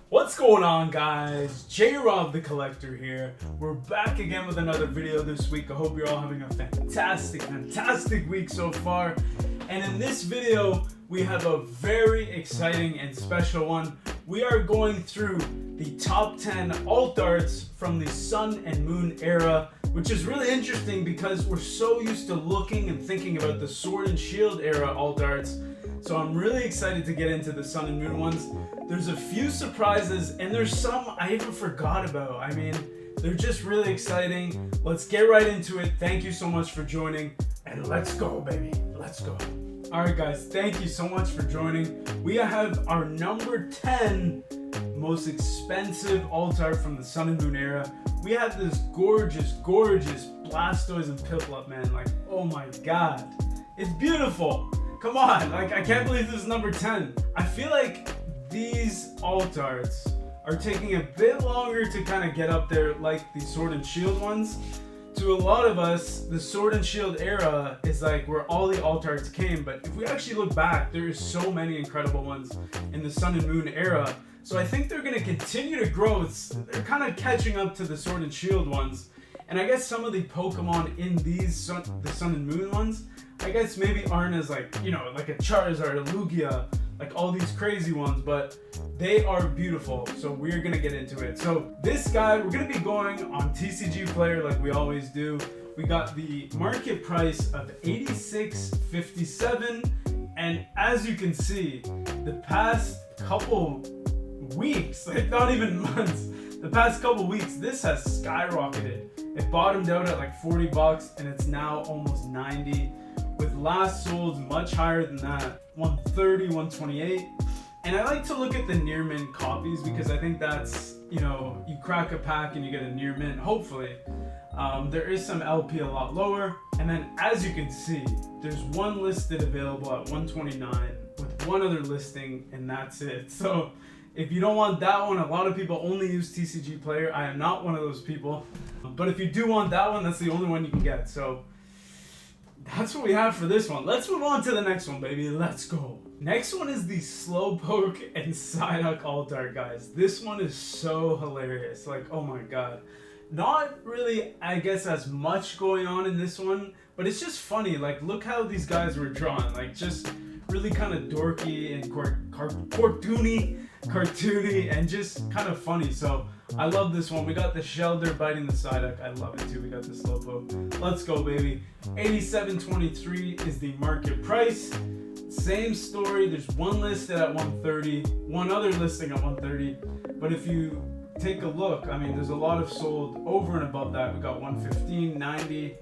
What's going on, guys? J-Rob the Collector here. We're back again with another video this week. I hope you're all having a fantastic week so far. And in this video, we have a very exciting and special one. We are going through the top 10 alt arts from the Sun and Moon era, which is really interesting because we're so used to looking and thinking about the Sword and Shield era alt arts. So I'm really excited to get into the Sun and Moon ones. There's a few surprises and there's some I even forgot about. I mean, they're just really exciting. Let's get right into it. Thank you so much for joining and let's go, baby. Let's go. Alright guys, thank you so much for joining. We have our number 10 most expensive alt art from the Sun and Moon era. We have this gorgeous Blastoise and Piplup, man. Like, oh my god. It's beautiful. Come on, like, I can't believe this is number 10. I feel like these alt arts are taking a bit longer to kind of get up there like the Sword and Shield ones. To a lot of us, the Sword and Shield era is like where all the alt arts came, but if we actually look back, there is so many incredible ones in the Sun and Moon era. So I think they're going to continue to grow. They're kind of catching up to the Sword and Shield ones. And I guess some of the Pokemon in these the Sun and Moon ones, I guess maybe aren't as like, you know, like a Charizard, a Lugia, like all these crazy ones, but they are beautiful. So we're gonna get into it. So this guy, we're gonna be going on TCG Player like we always do. We got the market price of $86.57, and as you can see, the past couple weeks, like not even months, the past couple weeks, this has skyrocketed. It bottomed out at like 40 bucks and it's now almost 90, with last sold much higher than that, 130, 128. And I like to look at the near mint copies because I think that's, you know, you crack a pack and you get a near mint, hopefully. There is some LP a lot lower. And then as you can see, there's one listed available at 129 with one other listing, and that's it. So if you don't want that one, a lot of people only use TCG Player. I am not one of those people. But if you do want that one, that's the only one you can get. So that's what we have for this one. Let's move on to the next one, baby. Let's go. Next one is the Slowpoke and Psyduck alt art, guys. This one is so hilarious. Like, oh my god. Not really, I guess, as much going on in this one, but it's just funny. Like, look how these guys were drawn. Like, just really kind of dorky and cartoony and just kind of funny. So I love this one. We got the Shelder biting the Psyduck. I love it too. We got the Slowpoke. Let's go, baby. $87.23 is the market price. Same story. There's one listed at 130, one other listing at 130. But if you take a look, I mean, there's a lot of sold over and above that. We got 115, 90.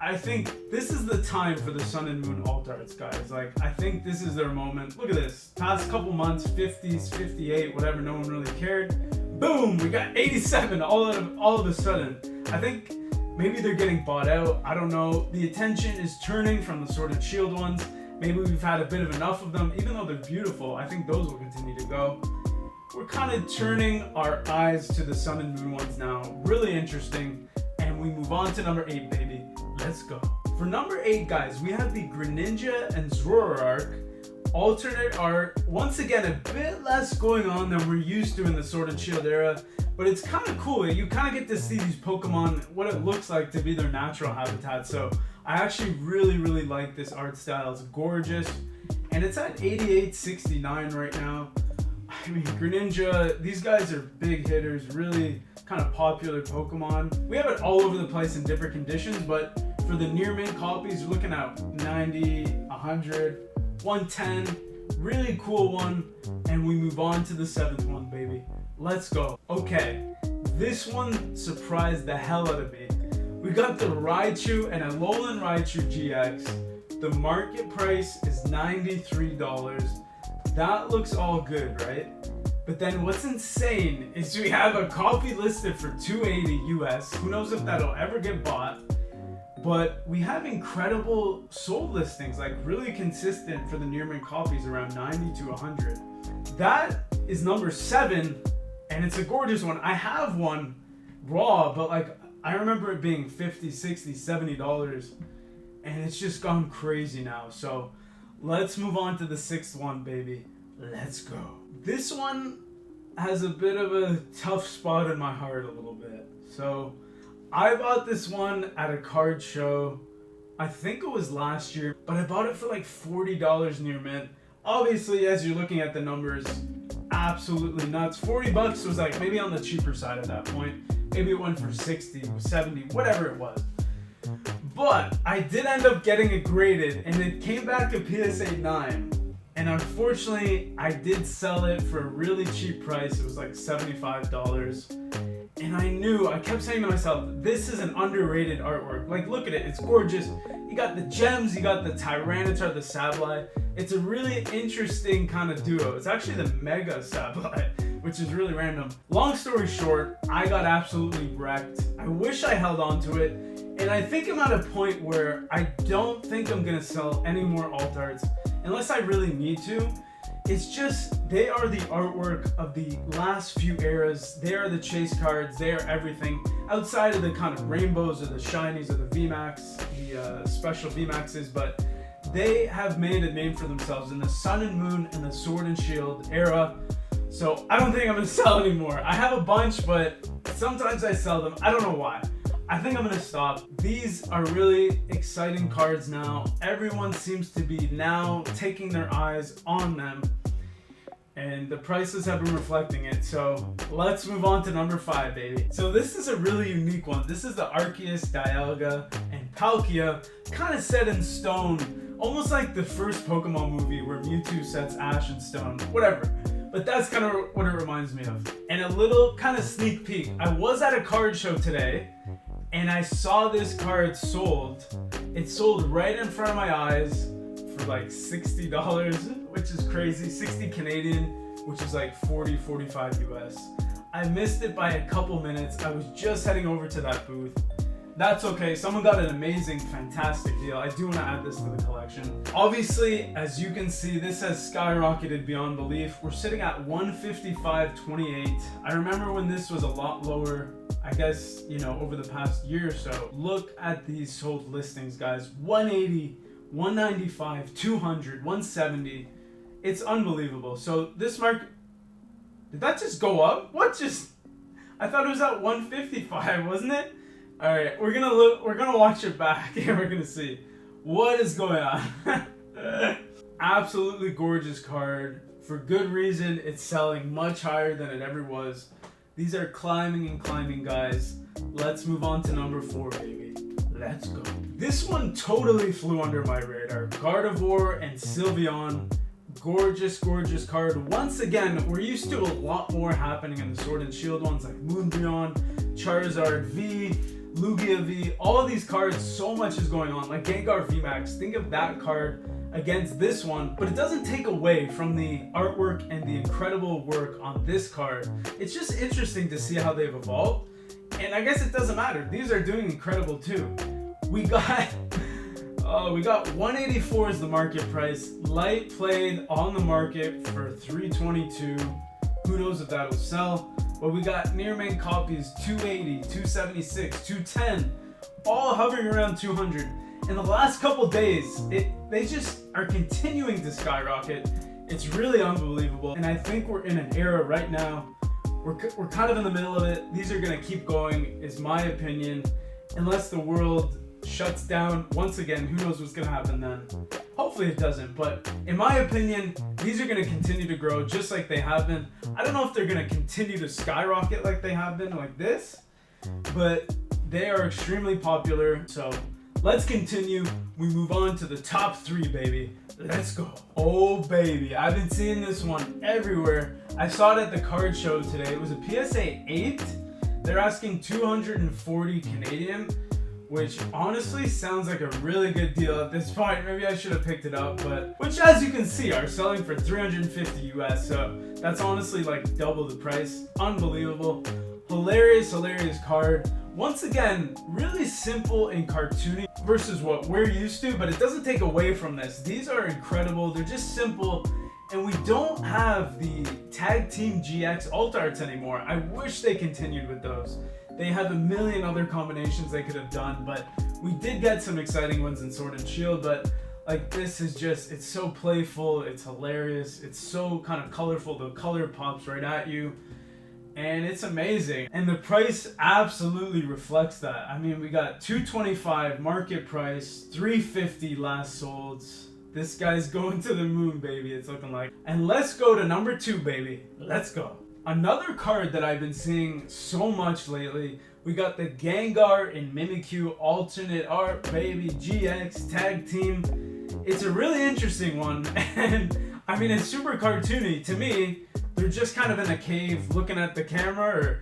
I think this is the time for the Sun and Moon alt arts, guys. Like, I think this is their moment. Look at this. Past couple months, 50s, 58, whatever, no one really cared. Boom, we got 87 all of a sudden. I think maybe they're getting bought out. I don't know. The attention is turning from the Sword and Shield ones. Maybe we've had a bit of enough of them, even though they're beautiful. I think those will continue to go. We're kind of turning our eyes to the Sun and Moon ones now. Really interesting. And we move on to number 8, baby. Let's go. For number 8, guys, we have the Greninja and Zoroark alternate art. Once again, a bit less going on than we're used to in the Sword and Shield era, but it's kind of cool. You kind of get to see these Pokemon, what it looks like to be their natural habitat. So I actually really like this art style. It's gorgeous, and it's at $88.69 right now. I mean, Greninja, these guys are big hitters, really kind of popular Pokemon. We have it all over the place in different conditions, but for the near mint copies, we're looking at 90, 100, 110, really cool one. And we move on to the 7th one, baby. Let's go. Okay, this one surprised the hell out of me. We got the Raichu and a Alolan Raichu GX. The market price is $93. That looks all good, right? But then what's insane is we have a copy listed for $280 US. Who knows if that'll ever get bought? But we have incredible sold listings, like really consistent for the near mint copies, around 90 to 100. That is number 7, and it's a gorgeous one. I have one raw, but like I remember it being $50, $60, $70, and it's just gone crazy now. So let's move on to the 6th one, baby. Let's go. This one has a bit of a tough spot in my heart a little bit. So I bought this one at a card show. I think it was last year, but I bought it for like $40 near mint. Obviously, as you're looking at the numbers, absolutely nuts. 40 bucks was like maybe on the cheaper side at that point. Maybe it went for 60, 70, whatever it was. But I did end up getting it graded, and it came back a PSA 9. And unfortunately, I did sell it for a really cheap price. It was like $75. And I kept saying to myself, this is an underrated artwork. Like, look at it, it's gorgeous. You got the gems, you got the Tyranitar, the Sableye. It's a really interesting kind of duo. It's actually the Mega Sableye, which is really random. Long story short, I got absolutely wrecked. I wish I held on to it. And I think I'm at a point where I don't think I'm gonna sell any more alt arts unless I really need to. It's just, they are the artwork of the last few eras. They are the chase cards. They are everything outside of the kind of rainbows or the shinies or the VMAX, the special VMAXs, but they have made a name for themselves in the Sun and Moon and the Sword and Shield era. So I don't think I'm gonna sell anymore. I have a bunch, but sometimes I sell them. I don't know why. I think I'm gonna stop. These are really exciting cards now. Everyone seems to be now taking their eyes on them, and the prices have been reflecting it. So let's move on to number 5, baby. So this is a really unique one. This is the Arceus, Dialga, and Palkia, kind of set in stone, almost like the first Pokemon movie where Mewtwo sets Ash in stone, whatever. But that's kind of what it reminds me of. And a little kind of sneak peek. I was at a card show today, and I saw this card sold. It sold right in front of my eyes for like $60, which is crazy. 60 Canadian, which is like 40, 45 US. I missed it by a couple minutes. I was just heading over to that booth. That's okay. Someone got an amazing, fantastic deal. I do want to add this to the collection. Obviously, as you can see, this has skyrocketed beyond belief. We're sitting at 155.28. I remember when this was a lot lower. I guess, you know, over the past year or so. Look at these sold listings, guys. 180, 195, 200, 170. It's unbelievable. So this market, did that just go up? What just? I thought it was at 155, wasn't it? All right, we're gonna watch it back and we're gonna see what is going on. Absolutely gorgeous card. For good reason, it's selling much higher than it ever was. These are climbing and climbing, guys. Let's move on to number 4, baby. Let's go. This one totally flew under my radar. Carnivore and Sylveon. Gorgeous, gorgeous card. Once again, we're used to a lot more happening in the Sword and Shield ones like Moonbreon, Charizard V, Lugia V. All of these cards, so much is going on. Like Gengar VMAX. Think of that card against this one, but it doesn't take away from the artwork and the incredible work on this card. It's just interesting to see how they've evolved, and I guess it doesn't matter. These are doing incredible too. We got 184 is the market price. Light played on the market for 322. Who knows if that'll sell? But we got near main copies 280, 276, 210, all hovering around 200. In the last couple days, they just are continuing to skyrocket. It's really unbelievable. And I think we're in an era right now, we're kind of in the middle of it. These are gonna keep going, is my opinion, unless the world shuts down once again. Who knows what's gonna happen then? Hopefully it doesn't, but in my opinion, these are gonna continue to grow just like they have been. I don't know if they're gonna continue to skyrocket like they have been like this, but they are extremely popular. So let's continue. We move on to the top 3, baby. Let's go. Oh, baby. I've been seeing this one everywhere. I saw it at the card show today. It was a PSA 8. They're asking 240 Canadian, which honestly sounds like a really good deal at this point. Maybe I should have picked it up, but which, as you can see, are selling for 350 US. So that's honestly like double the price. Unbelievable. Hilarious, hilarious card. Once again, really simple and cartoony versus what we're used to, but it doesn't take away from this. These are incredible. They're just simple, and we don't have the Tag Team GX alt arts anymore. I wish they continued with those. They have a million other combinations they could have done, but we did get some exciting ones in Sword and Shield. But Like, this is just, it's so playful, it's hilarious, it's so kind of colorful, the color pops right at you, and it's amazing. And the price absolutely reflects that. I mean, we got $225 market price, $350 last sold. This guy's going to the moon, baby, it's looking like. And let's go to number 2, baby. Let's go. Another card that I've been seeing so much lately, we got the Gengar and Mimikyu alternate art, baby, GX tag team. It's a really interesting one, and I mean, it's super cartoony. To me, they're just kind of in a cave looking at the camera,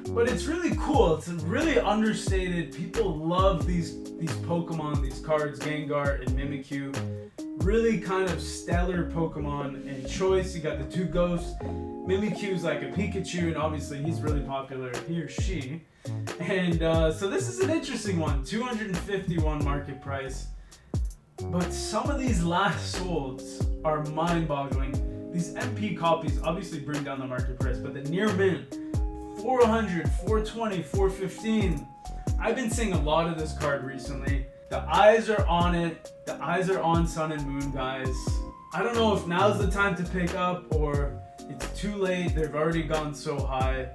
but it's really cool. It's really understated. People love these Pokemon, these cards, Gengar and Mimikyu. Really kind of stellar Pokemon and choice. You got the 2 ghosts. Mimikyu's like a Pikachu, and obviously he's really popular, he or she. And so this is an interesting one, $251 market price. But some of these last solds are mind-boggling. These MP copies obviously bring down the market price, but the near mint, $400, $420, $415. I've been seeing a lot of this card recently. The eyes are on it. The eyes are on Sun and Moon, guys. I don't know if now's the time to pick up or it's too late. They've already gone so high.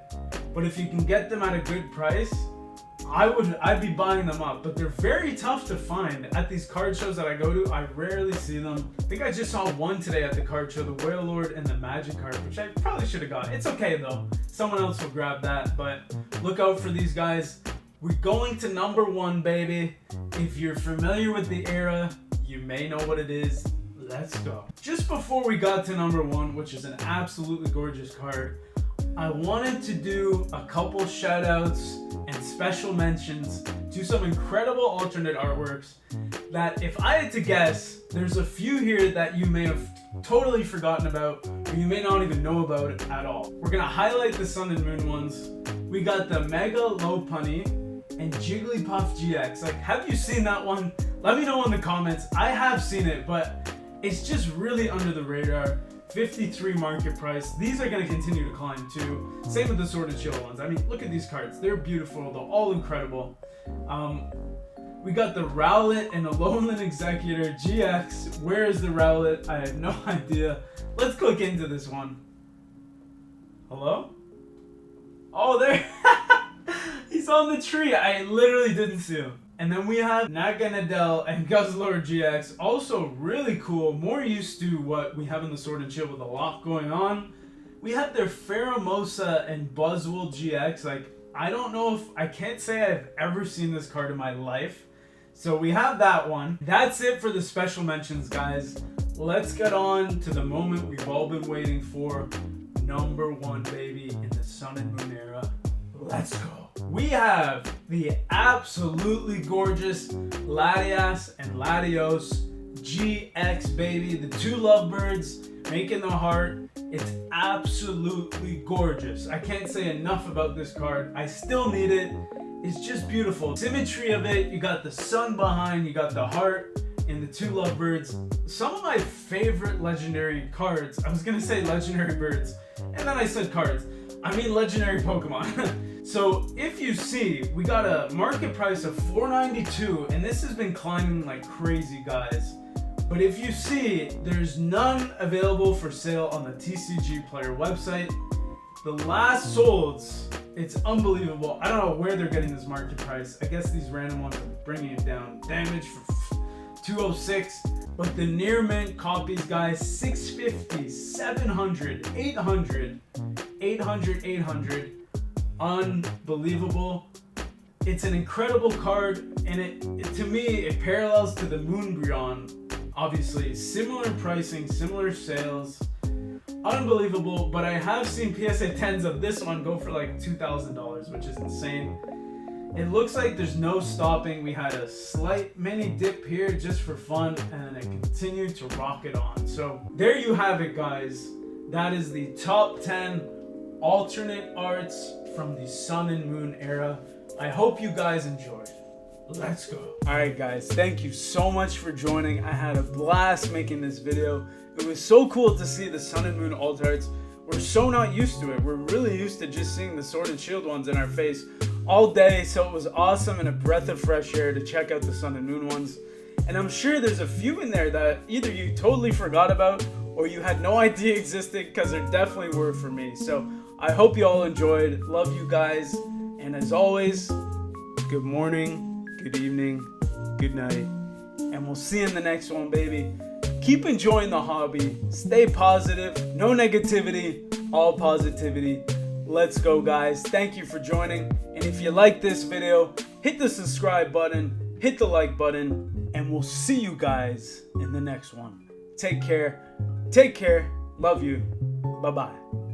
But if you can get them at a good price, I'd be buying them up. But they're very tough to find at these card shows that I go to. I rarely see them. I think I just saw one today at the card show, the Wailord and the Magikarp, which I probably should have got. It's okay though. Someone else will grab that. But look out for these guys. We're going to number 1, baby. If you're familiar with the era, you may know what it is. Let's go. Just before we got to number 1, which is an absolutely gorgeous card, I wanted to do a couple shout outs and special mentions to some incredible alternate artworks that, if I had to guess, there's a few here that you may have totally forgotten about, or you may not even know about it at all. We're gonna highlight the Sun and Moon ones. We got the Mega Lopunny and Jigglypuff GX. Like, have you seen that one? Let me know in the comments. I have seen it, but it's just really under the radar. $53 market price. These are going to continue to climb too. Same with the Sword and Shield ones. I mean, look at these cards. They're beautiful. They're all incredible. We got the Rowlet and Alolan Executor GX. Where is the Rowlet? I have no idea. Let's click into this one. Hello? Oh, there. He's on the tree. I literally didn't see him. And then we have Naganadel and Guzzlord GX. Also really cool. More used to what we have in the Sword and Shield with a lot going on. We have their Pheromosa and Buzzwole GX. Like, I don't know if, I can't say I've ever seen this card in my life. So we have that one. That's it for the special mentions, guys. Let's get on to the moment we've all been waiting for. Number 1, baby, in the Sun and Moon era. Let's go. We have the absolutely gorgeous Latias and Latios GX, baby. The 2 lovebirds making the heart. It's absolutely gorgeous. I can't say enough about this card. I still need it. It's just beautiful. Symmetry of it. You got the sun behind. You got the heart and the 2 lovebirds. Some of my favorite legendary cards. I was going to say legendary birds, and then I said cards. I mean legendary Pokemon. So if you see, we got a market price of $492, and this has been climbing like crazy, guys. But if you see, there's none available for sale on the TCG Player website. The last solds, it's unbelievable. I don't know where they're getting this market price. I guess these random ones are bringing it down. Damage for $206. But the near mint copies, guys, $650, $700, $800, $800, $800. Unbelievable. It's an incredible card, and it to me, it parallels to the Moonbryon. Obviously, similar pricing, similar sales. Unbelievable, but I have seen PSA 10s of this one go for like $2,000, which is insane. It looks like there's no stopping. We had a slight mini dip here just for fun, and it continued to rocket on. So there you have it, guys. That is the top 10 alternate arts from the Sun and Moon era. I hope you guys enjoyed. Let's go. Alright guys, thank you so much for joining. I had a blast making this video. It was so cool to see the Sun and Moon alt arts. We're so not used to it. We're really used to just seeing the Sword and Shield ones in our face all day. So it was awesome and a breath of fresh air to check out the Sun and Moon ones. And I'm sure there's a few in there that either you totally forgot about or you had no idea existed, because there definitely were for me. So I hope you all enjoyed. Love you guys. And as always, good morning, good evening, good night. And we'll see you in the next one, baby. Keep enjoying the hobby. Stay positive. No negativity. All positivity. Let's go, guys. Thank you for joining. And if you like this video, hit the subscribe button, hit the like button, and we'll see you guys in the next one. Take care. Take care. Love you. Bye-bye.